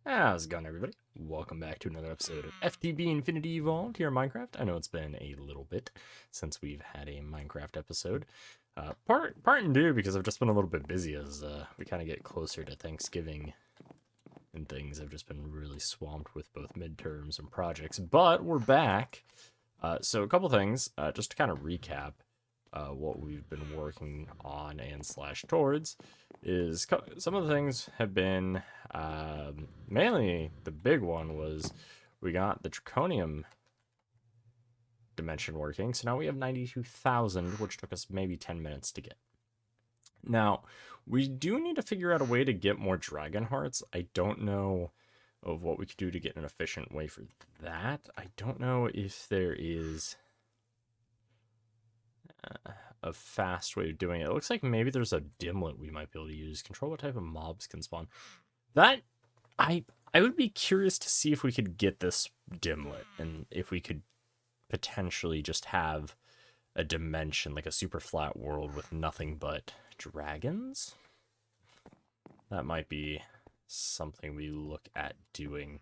How's it going, everybody? Welcome back to another episode of FTB Infinity Evolved here in Minecraft. I know it's been a little bit since we've had a Minecraft episode. Part and due because I've just been a little bit busy as we kind of get closer to Thanksgiving and things. I've just been really swamped with both midterms and projects, but we're back. So a couple things, just to kind of recap what we've been working on and slash towards is some of the things have been mainly the big one was we got the draconium dimension working, so now we have 92,000, which took us maybe 10 minutes to get. Now we do need to figure out a way to get more dragon hearts. I don't know of what we could do to get an efficient way for that. I don't know if there is a fast way of doing it. It looks like maybe there's a dimlet we might be able to use. Control what type of mobs can spawn. That I would be curious to see if we could get this dimlet and if we could potentially just have a dimension like a super flat world with nothing but dragons. That might be something we look at doing.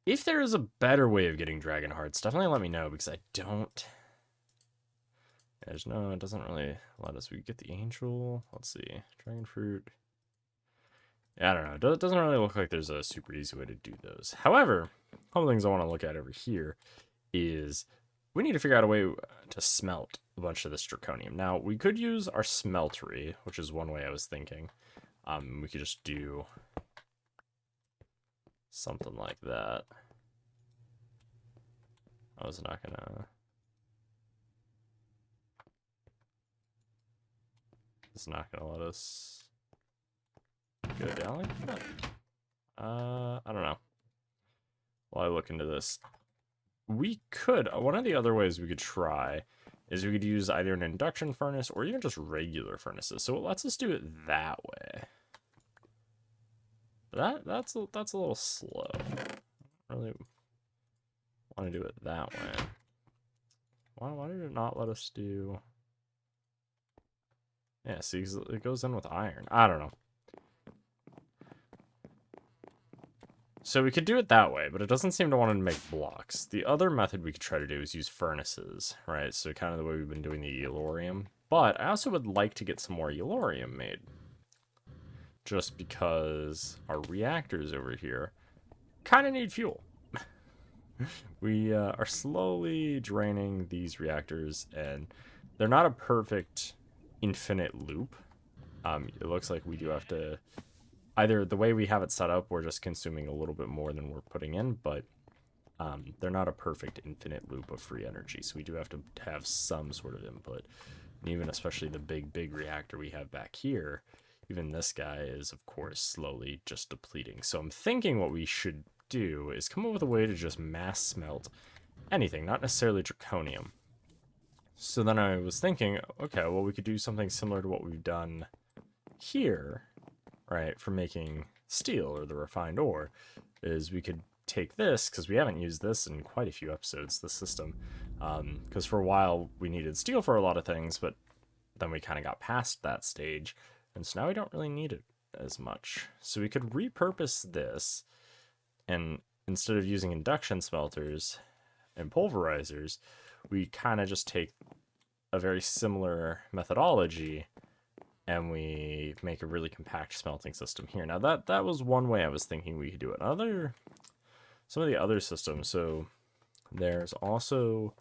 If there is a better way of getting dragon hearts, definitely let me know because I don't. There's no, it doesn't really let us. We get the angel. Let's see, dragon fruit. Yeah, I don't know. It doesn't really look like there's a super easy way to do those. However, a couple things I want to look at over here is we need to figure out a way to smelt a bunch of this draconium. Now, we could use our smeltery, which is one way I was thinking. We could just do something like that. I was not gonna. It's not gonna let us go down like that. I don't know. While I look into this, we could. One of the other ways we could try is we could use either an induction furnace or even just regular furnaces. So it lets us do it that way. That's a little slow. I don't really want to do it that way. Why did it not let us do? Yeah, see, it goes in with iron. I don't know. So we could do it that way, but it doesn't seem to want to make blocks. The other method we could try to do is use furnaces, right? So kind of the way we've been doing the Elorium. But I also would like to get some more Elorium made. Just because our reactors over here kind of need fuel. We are slowly draining these reactors, and they're not a perfect infinite loop. It looks like we do have to either the way we have it set up, we're just consuming a little bit more than we're putting in, but they're not a perfect infinite loop of free energy, so we do have to have some sort of input. And even especially the big reactor we have back here, even this guy is of course slowly just depleting. So I'm thinking what we should do is come up with a way to just mass smelt anything, not necessarily draconium. So then I was thinking, okay, well, we could do something similar to what we've done here, right, for making steel or the refined ore, is we could take this, because we haven't used this in quite a few episodes, the system, because for a while we needed steel for a lot of things, but then we kind of got past that stage, and so now we don't really need it as much. So we could repurpose this, and instead of using induction smelters and pulverizers, we kind of just take a very similar methodology and we make a really compact smelting system here. Now that was one way I was thinking we could do it. Some of the other systems, so there's also,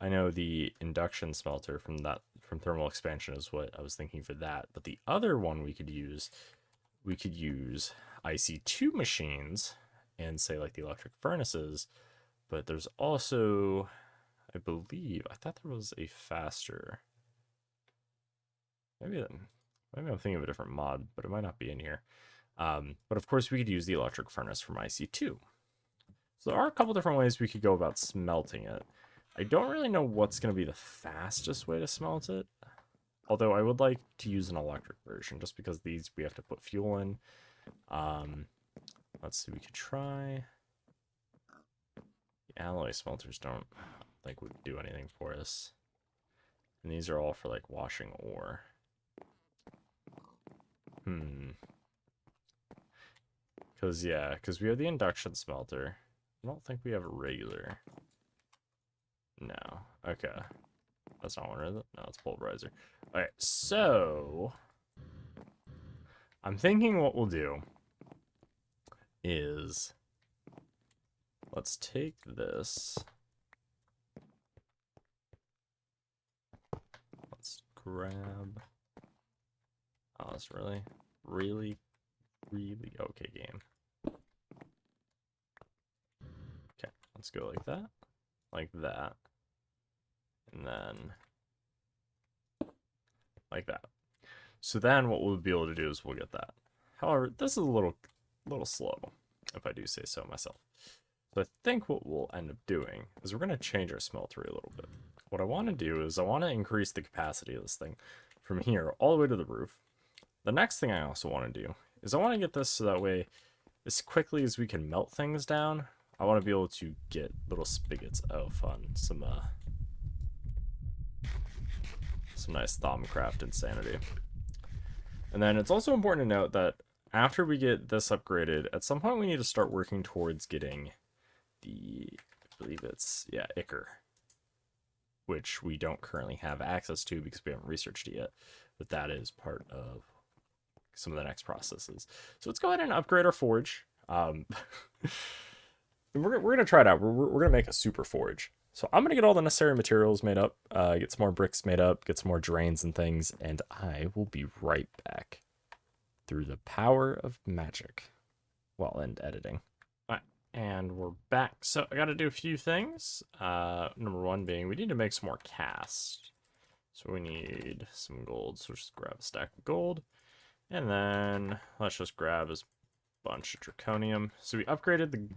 I know the induction smelter from thermal expansion is what I was thinking for that, but the other one we could use IC2 machines and say like the electric furnaces, but there's also, I thought there was a faster, maybe I'm thinking of a different mod, but it might not be in here. But of course we could use the electric furnace from IC2. So there are a couple different ways we could go about smelting it. I don't really know what's going to be the fastest way to smelt it, although I would like to use an electric version just because these we have to put fuel in. Let's see, we could try. The alloy smelters don't think would do anything for us. And these are all for like washing ore. Because we have the induction smelter. I don't think we have a regular. No. Okay. That's not one, is it? No, it's pulverizer. Alright, so... I'm thinking what we'll do is... Let's take this. Let's grab... Oh, that's really okay game. Okay, let's go like that. Like that. And then... like that. So then what we'll be able to do is we'll get that. However, this is a little slow, if I do say so myself. So I think what we'll end up doing is we're going to change our smeltery a little bit. What I want to do is I want to increase the capacity of this thing from here all the way to the roof. The next thing I also want to do is I want to get this so that way, as quickly as we can melt things down, I want to be able to get little spigots. Oh, fun. Some nice Thaumcraft insanity. And then it's also important to note that after we get this upgraded, at some point we need to start working towards getting the, I believe it's, yeah, Ichor, which we don't currently have access to because we haven't researched it yet, but that is part of some of the next processes. So let's go ahead and upgrade our forge. We're going to try it out. We're going to make a super forge. So I'm going to get all the necessary materials made up, get some more bricks made up, get some more drains and things, and I will be right back through the power of magic while end editing. All right, and we're back. So I got to do a few things. Number one being we need to make some more casts. So we need some gold, so let's just grab a stack of gold. And then let's just grab a bunch of draconium. So we upgraded the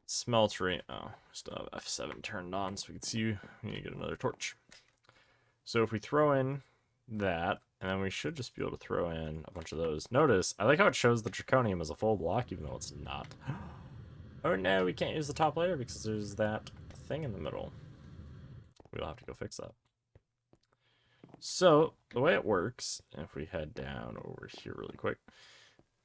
smeltery. Oh, still have F7 turned on so we can see. We need to get another torch. So if we throw in that, and then we should just be able to throw in a bunch of those. Notice, I like how it shows the draconium as a full block, even though it's not. Oh no, we can't use the top layer because there's that thing in the middle. We'll have to go fix that. So the way it works, if we head down over here really quick,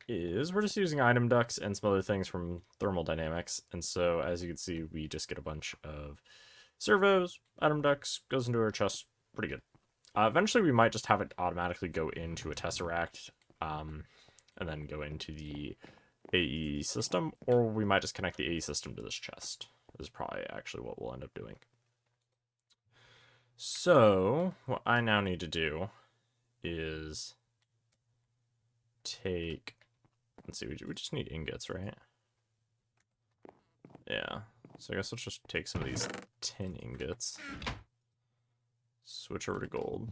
is we're just using item ducts and some other things from thermodynamics. And so as you can see, we just get a bunch of servos, item ducts, goes into our chest, pretty good. Eventually we might just have it automatically go into a tesseract, and then go into the AE system, or we might just connect the AE system to this chest. This is probably actually what we'll end up doing. So what I now need to do is take, let's see, we just need ingots, right? Yeah, so I guess let's just take some of these tin ingots, switch over to gold.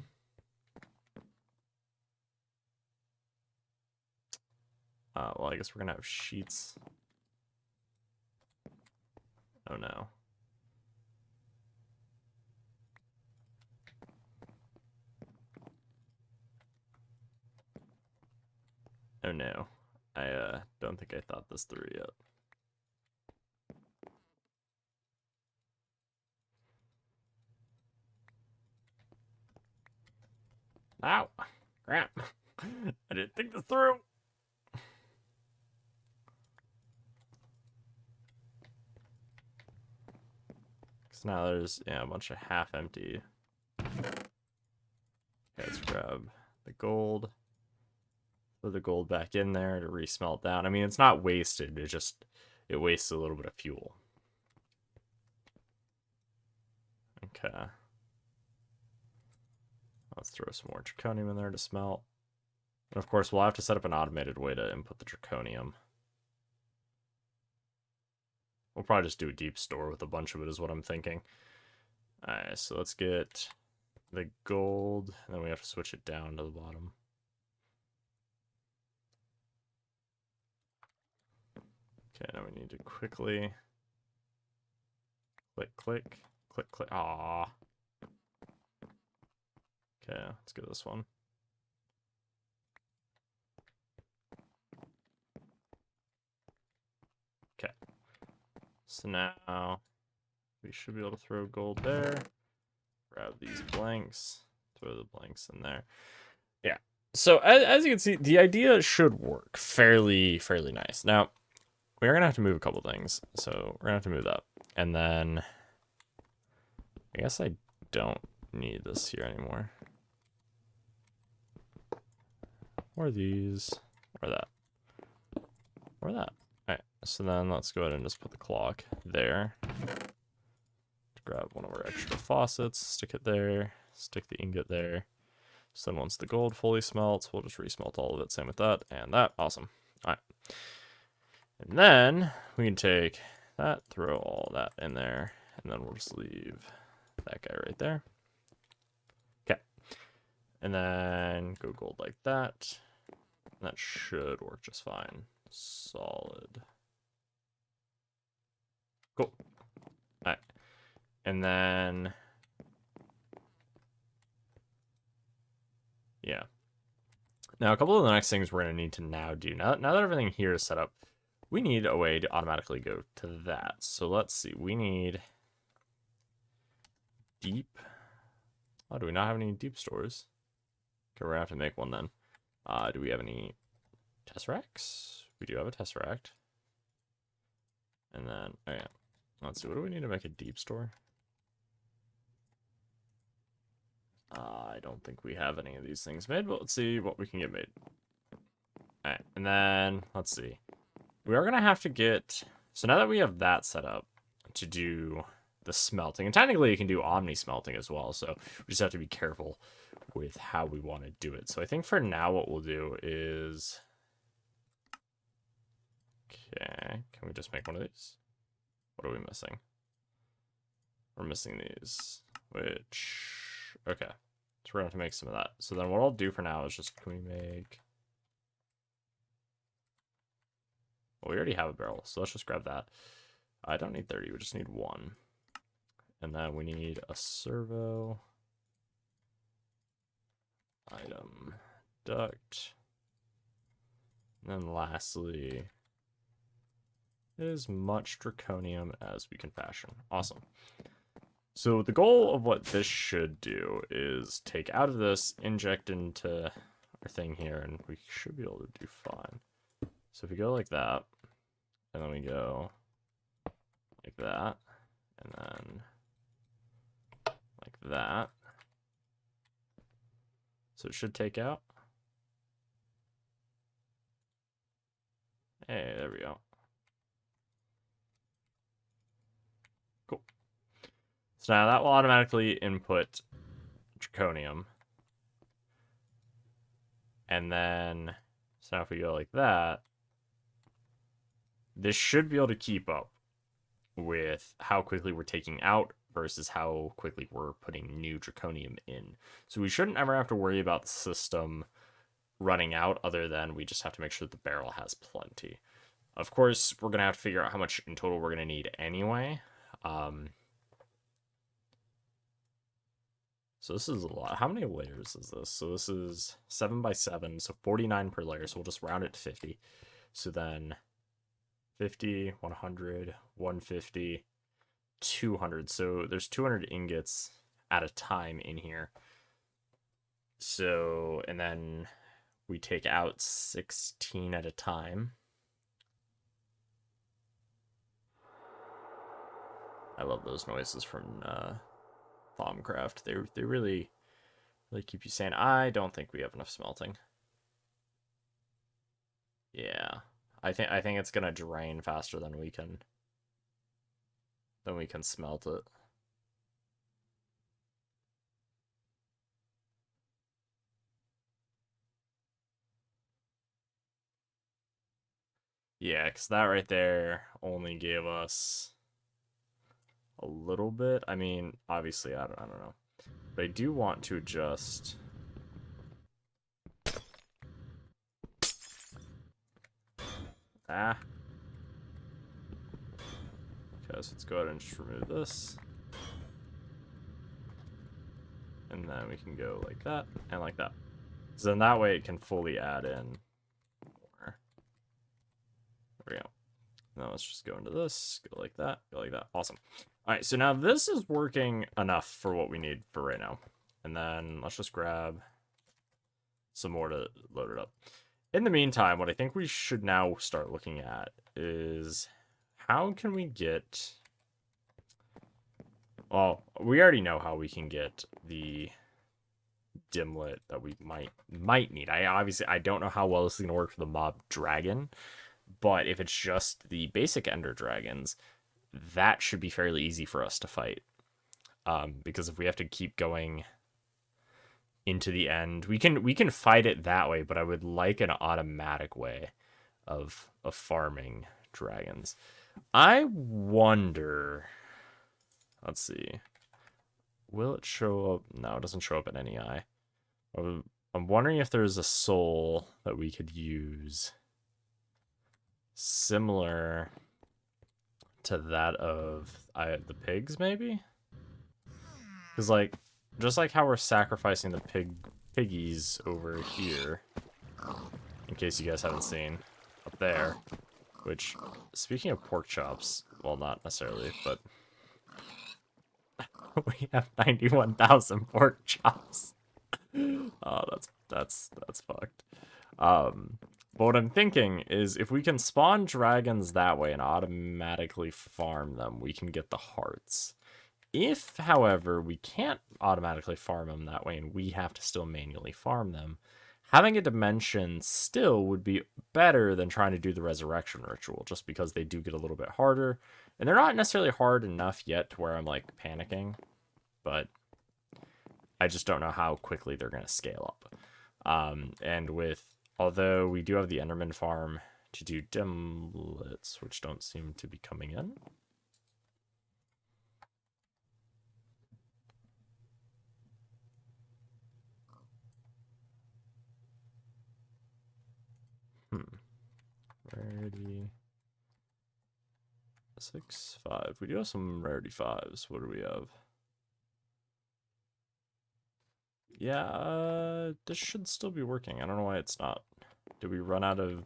Well, I guess we're gonna have sheets. Oh no. Oh no. I don't think I thought this through yet. Ow! Crap! I didn't think this through! Because now there's, yeah, a bunch of half-empty. Okay, let's grab the gold. Put the gold back in there to resmelt down. I mean, it's not wasted, it wastes a little bit of fuel. Okay. Let's throw some more draconium in there to smelt. And of course, we'll have to set up an automated way to input the draconium. We'll probably just do a deep store with a bunch of it is what I'm thinking. Alright, so let's get the gold, and then we have to switch it down to the bottom. Okay, now we need to quickly click, click, click, click. Aww. Okay, let's get this one. Okay. So now we should be able to throw gold there. Grab these blanks. Throw the blanks in there. Yeah. So as you can see, the idea should work fairly nice. Now, we're going to have to move a couple things. So we're going to have to move that. And then I guess I don't need this here anymore. Or these, or that, or that. All right, so then let's go ahead and just put the clock there. Grab one of our extra faucets, stick it there, stick the ingot there. So then once the gold fully smelts, we'll just resmelt all of it. Same with that and that. Awesome. All right. And then we can take that, throw all that in there, and then we'll just leave that guy right there. Okay. And then go gold like that. And that should work just fine. Solid. Cool. All right. And then, yeah. Now, a couple of the next things we're going to need to now do, now that everything here is set up, we need a way to automatically go to that. So let's see, we need deep. Oh, do we not have any deep stores? Okay, we're going to have to make one then. Do we have any tesseracts? We do have a tesseract. And then, oh yeah, let's see, what do we need to make a deep store? I don't think we have any of these things made, but let's see what we can get made. Alright, and then, let's see. We are going to have to get... So now that we have that set up to do the smelting, and technically you can do omni-smelting as well, so we just have to be careful with how we want to do it. So I think for now what we'll do is... Okay, can we just make one of these? What are we missing? We're missing these, which... Okay, so we're going to have to make some of that. So then what I'll do for now is just, can we make... Well, we already have a barrel, so let's just grab that. I don't need 30, we just need 1. And then we need a servo. Item. Duct. And then lastly, as much draconium as we can fashion. Awesome. So the goal of what this should do is take out of this, inject into our thing here, and we should be able to do fine. So if we go like that, and then we go like that, and then like that. So it should take out. Hey, there we go. Cool. So now that will automatically input draconium. And then, so now if we go like that, this should be able to keep up with how quickly we're taking out versus how quickly we're putting new draconium in. So we shouldn't ever have to worry about the system running out, other than we just have to make sure the barrel has plenty. Of course, we're going to have to figure out how much in total we're going to need anyway. So this is a lot. How many layers is this? So this is 7 by 7, so 49 per layer. So we'll just round it to 50. So then 50, 100, 150, 200. So there's 200 ingots at a time in here. So, and then we take out 16 at a time. I love those noises from Thaumcraft. They really keep you saying, I don't think we have enough smelting. Yeah. I think it's gonna drain faster than we can smelt it. Yeah, because that right there only gave us a little bit. I mean, obviously, I don't know. But I do want to just... Okay, so let's go ahead and just remove this. And then we can go like that and like that. So then that way it can fully add in more. There we go. Now let's just go into this, go like that, go like that. Awesome. All right, so now this is working enough for what we need for right now. And then let's just grab some more to load it up. In the meantime, what I think we should now start looking at is how can we get... Well, we already know how we can get the dimlet that we might need. I don't know how well this is going to work for the mob dragon, but if it's just the basic ender dragons, that should be fairly easy for us to fight. Because if we have to keep going into the end, we can fight it that way, but I would like an automatic way of farming dragons. I wonder, let's see, will it show up? No, it doesn't show up in any eye. I'm wondering if there's a soul that we could use similar to that of the pigs, maybe? Because, like, just like how we're sacrificing the piggies over here, in case you guys haven't seen, up there, which, speaking of pork chops, well, not necessarily, but we have 91,000 pork chops. Oh, that's fucked. But what I'm thinking is if we can spawn dragons that way and automatically farm them, we can get the hearts. If, however, we can't automatically farm them that way and we have to still manually farm them, having a dimension still would be better than trying to do the resurrection ritual, just because they do get a little bit harder. And they're not necessarily hard enough yet to where I'm, like, panicking, but I just don't know how quickly they're going to scale up. And although we do have the Enderman farm to do dimlets, which don't seem to be coming in. Rarity 6, 5. We do have some rarity 5s. What do we have? Yeah, this should still be working. I don't know why it's not. Did we run out of...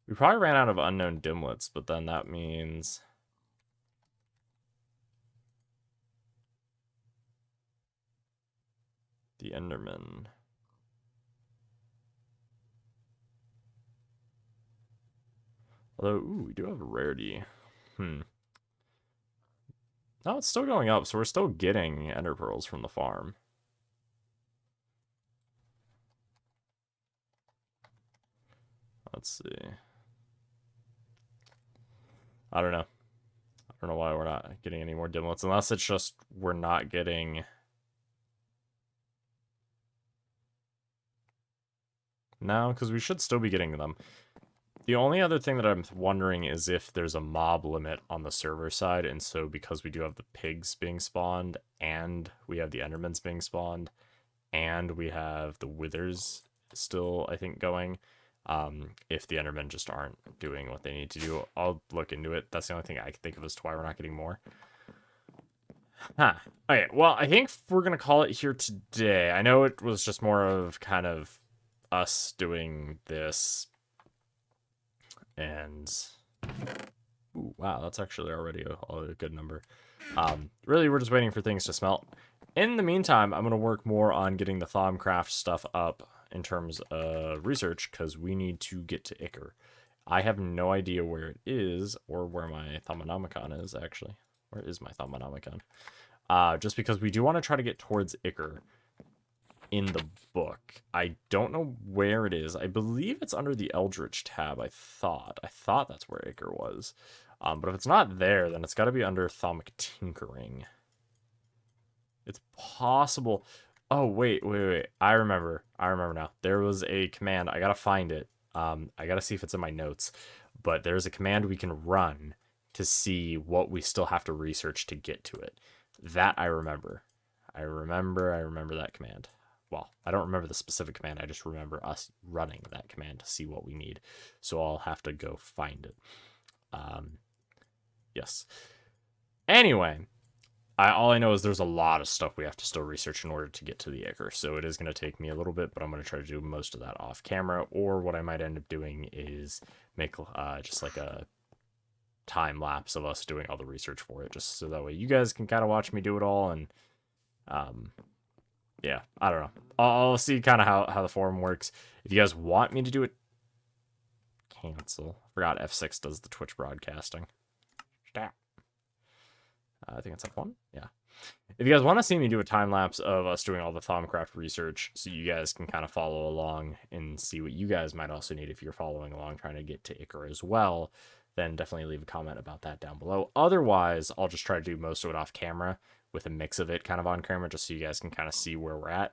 We probably ran out of unknown dimlets, but then that means... the Enderman. Although, ooh, we do have a rarity. No, it's still going up, so we're still getting ender pearls from the farm. Let's see. I don't know. I don't know why we're not getting any more dimlets, unless it's just we're not getting... No, because we should still be getting them. The only other thing that I'm wondering is if there's a mob limit on the server side, and so because we do have the pigs being spawned, and we have the endermans being spawned, and we have the withers still, I think, going, if the endermen just aren't doing what they need to do. I'll look into it. That's the only thing I can think of as to why we're not getting more. Huh. Okay, well, I think we're going to call it here today. I know it was just more of kind of us doing this. And ooh, wow, that's actually already a good number. Really, we're just waiting for things to smelt. In the meantime, I'm going to work more on getting the Thaumcraft stuff up in terms of research, because we need to get to Iker. I have no idea where it is, or where my Thaumonomicon is, actually. Where is my Thaumonomicon? Just because we do want to try to get towards Iker in the book. I don't know where it is. I believe it's under the Eldritch tab, I thought. I thought that's where Iker was. But if it's not there, then it's got to be under Thaumic Tinkering. It's possible. Oh, wait. I remember now. There was a command. I got to find it. I got to see if it's in my notes. But there's a command we can run to see what we still have to research to get to it. That I remember. I remember that command. Well, I don't remember the specific command. I just remember us running that command to see what we need. So I'll have to go find it. Yes. Anyway, all I know is there's a lot of stuff we have to still research in order to get to the Iker. So it is going to take me a little bit, but I'm going to try to do most of that off camera. Or what I might end up doing is make just like a time lapse of us doing all the research for it, just so that way you guys can kind of watch me do it all, and yeah, I don't know. I'll see kind of how the forum works. If you guys want me to do it, cancel. Forgot F6 does the Twitch broadcasting. I think it's F1. Yeah. If you guys want to see me do a time lapse of us doing all the Thaumcraft research, so you guys can kind of follow along and see what you guys might also need if you're following along trying to get to Icar as well, then definitely leave a comment about that down below. Otherwise, I'll just try to do most of it off camera with a mix of it kind of on camera, just so you guys can kind of see where we're at.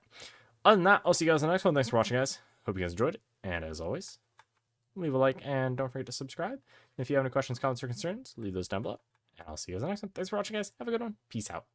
Other than that, I'll see you guys in the next one. Thanks for watching, guys. Hope you guys enjoyed it. And as always, leave a like and don't forget to subscribe. If you have any questions, comments, or concerns, leave those down below. And I'll see you guys in the next one. Thanks for watching, guys. Have a good one. Peace out.